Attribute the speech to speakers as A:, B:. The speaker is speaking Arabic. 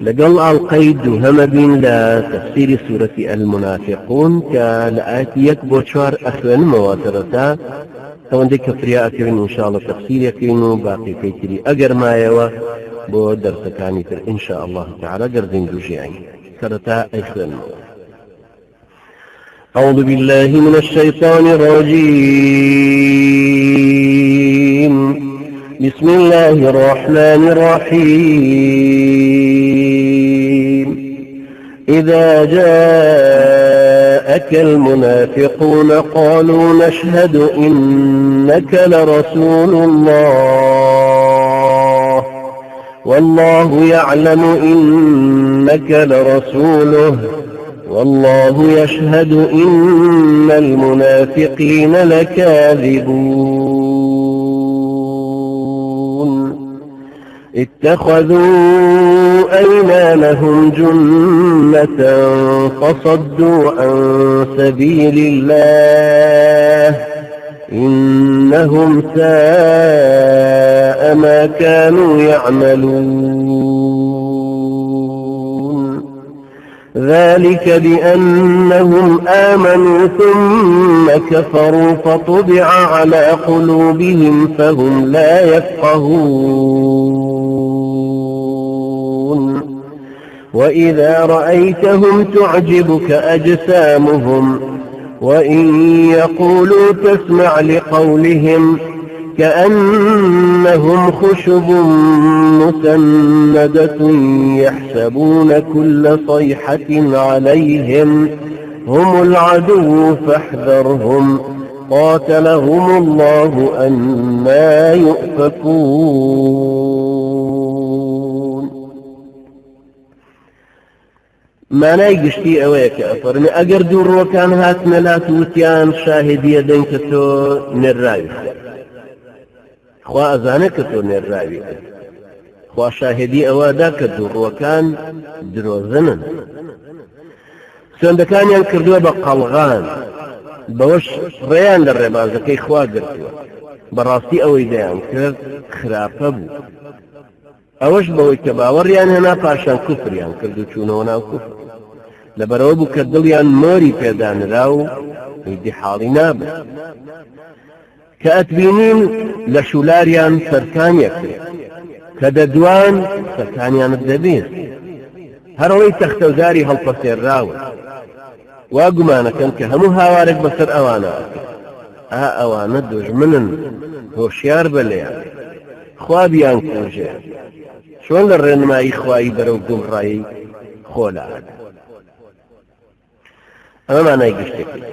A: لقل القيد همبين لتفسير سورة المنافقون كالآيات يكبر شوار أخوان مواترتا طبعا دي كفرياء كرين إن شاء الله تفسير يكرينو باقي كيتري أقر ما يوا بو درس كاني إن شاء الله تعالى قرزين دوشيعين كرتا أخوان أعوذ بالله من الشيطان الرجيم بسم الله الرحمن الرحيم إذا جاءك المنافقون قالوا نشهد إنك لرسول الله والله يعلم إنك لرسوله والله يشهد إن المنافقين لكاذبون اتخذوا أيمانهم جنة فصدوا عن سبيل الله إنهم ساء ما كانوا يعملون ذلك بأنهم آمنوا ثم كفروا فطبع على قلوبهم فهم لا يفقهون وإذا رأيتهم تعجبك أجسامهم وإن يقولوا تسمع لقولهم كأنهم خشب مسندة يحسبون كل صيحة عليهم هم العدو فاحذرهم قاتلهم الله أنى يؤفكون ما نايقشتي أويك أفرمي أقر دور وكان هاتنا لا توتيان شاهدية دينكتو نرايف خوا أزانك توني الرأي خوا شاهدي أواداك الدور وكان دروزنا سندكان ينكردوا بقلغان بوش ريان للرمازة كي خوا قرتوا براستي أوي ديان كرد خرافة بو أوش بوي كباور يعني هنا فاشان كفر يعني كردو چونونا كفر لبروبو كدل يعني موري بيدان راو يدي حالي نابه كأتبينين لشولاريان سركان يكري كددوان سركانيان الدبير هروي تختوزاري هالبصير راوي واقمانا كان كهمو هاوارك بسر أوانا أوانا دوج منن هوشيار بليان خوابيان كوجه شوان لرن ما إخوائي برو قم رأي خولا أما ما نايقشتك